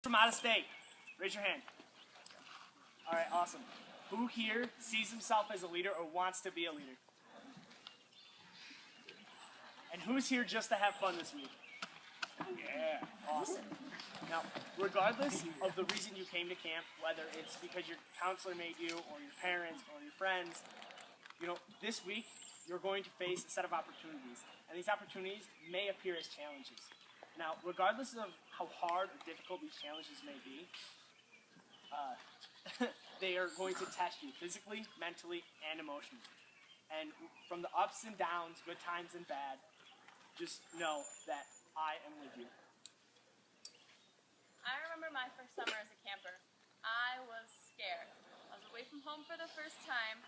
From out of state, raise your hand. All right, awesome. Who here sees himself as a leader or wants to be a leader? And who's here just to have fun this week? Yeah, awesome. Now, regardless of the reason you came to camp, whether it's because your counselor made you, or your parents, or your friends, this week you're going to face a set of opportunities, and these opportunities may appear as challenges. Now, regardless of how hard or difficult these challenges may be, they are going to test you physically, mentally, and emotionally. And from the ups and downs, good times and bad, just know that I am with you. I remember my first summer as a camper. I was scared. I was away from home for the first time.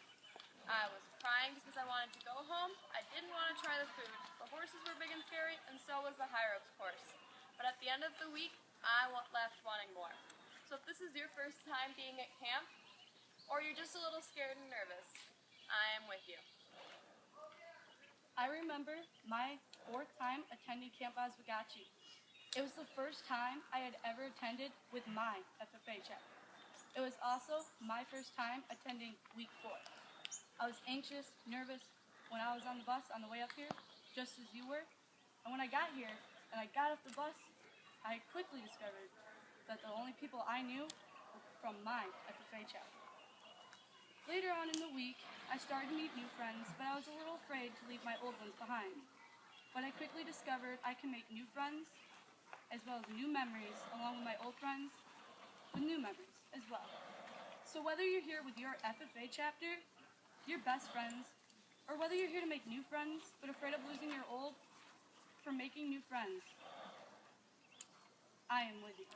I was crying because I wanted to go home. I didn't want to try the food. The horses were big and scary, and so was the high ropes course. But at the end of the week, I left wanting more. So if this is your first time being at camp, or you're just a little scared and nervous, I am with you. I remember my 4th time attending Camp Oswegatchie. It was the first time I had ever attended with my FFA chapter. It was also my first time attending week 4. I was anxious, nervous when I was on the bus on the way up here, just as you were. And when I got here and I got off the bus, I quickly discovered that the only people I knew were from my FFA chapter. Later on in the week, I started to meet new friends, but I was a little afraid to leave my old ones behind. But I quickly discovered I can make new friends, as well as new memories, along with my old friends, with new memories as well. So whether you're here with your FFA chapter, your best friends, or whether you're here to make new friends, but afraid of losing your old, for making new friends, I am with you.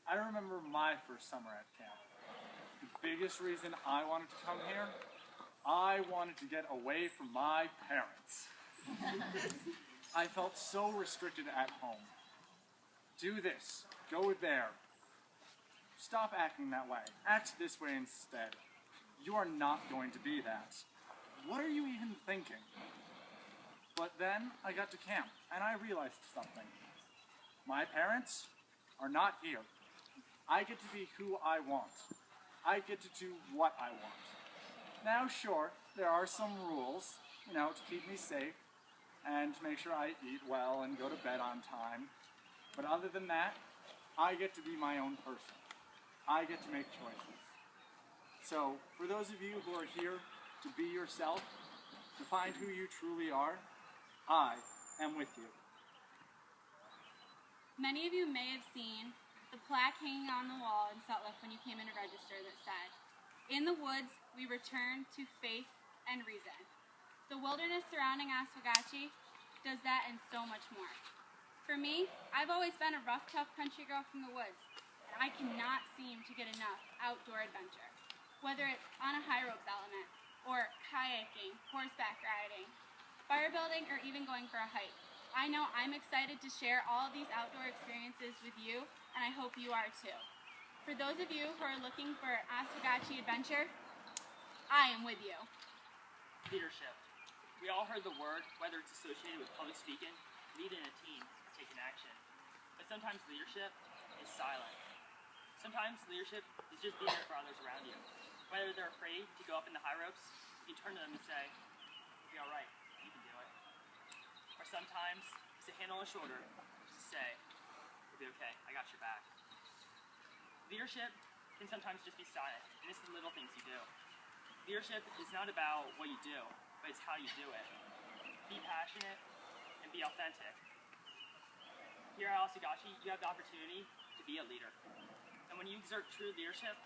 I remember my first summer at camp. The biggest reason I wanted to come here, I wanted to get away from my parents. I felt so restricted at home. Do this, go there. Stop acting that way. Act this way instead. You are not going to be that. What are you even thinking? But then I got to camp and I realized something. My parents are not here. I get to be who I want. I get to do what I want. Now, sure, there are some rules, to keep me safe and to make sure I eat well and go to bed on time. But other than that, I get to be my own person. I get to make choices. So, for those of you who are here to be yourself, to find who you truly are, I am with you. Many of you may have seen the plaque hanging on the wall in Sutliff when you came in to register that said, "In the woods, we return to faith and reason." The wilderness surrounding Oswegatchie does that and so much more. For me, I've always been a rough, tough country girl from the woods, and I cannot seem to get enough outdoor adventure. Whether it's on a high ropes element, or kayaking, horseback riding, fire building, or even going for a hike, I know I'm excited to share all of these outdoor experiences with you, and I hope you are too. For those of you who are looking for Oswegatchie adventure, I am with you. Leadership. We all heard the word, whether it's associated with public speaking, leading a team, or taking action. But sometimes leadership is silent. Sometimes leadership is just being there for others around you. Whether they're afraid to go up in the high ropes, you turn to them and say, "You'll be alright, you can do it." Or sometimes it's a hand on the shoulder, just to say, "You'll be okay, I got your back." Leadership can sometimes just be silent, and it's the little things you do. Leadership is not about what you do, but it's how you do it. Be passionate and be authentic. Here at Oswegatchie, you have the opportunity to be a leader. And when you exert true leadership,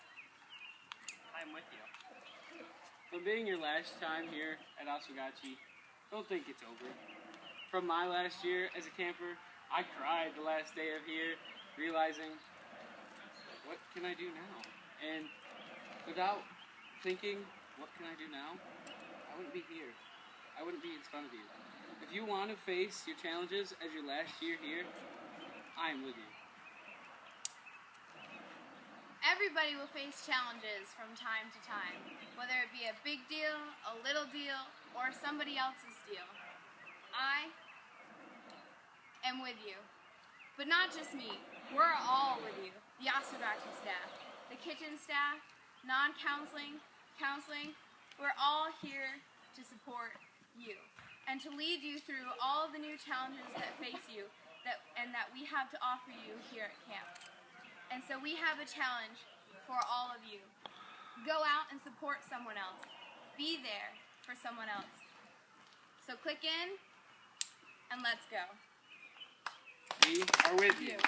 I am with you. From being your last time here at Oswegatchie, don't think it's over. From my last year as a camper, I cried the last day of here, realizing, what can I do now? And without thinking, what can I do now? I wouldn't be here. I wouldn't be in front of you. If you want to face your challenges as your last year here, I am with you. Everybody will face challenges from time to time, whether it be a big deal, a little deal, or somebody else's deal. I am with you. But not just me. We're the Oswegatchie staff, the kitchen staff, non-counseling, counseling, we're all here to support you and to lead you through all of the new challenges that face you and that we have to offer you here at camp. And so we have a challenge for all of you. Go out and support someone else. Be there for someone else. So click in and let's go. We are with you.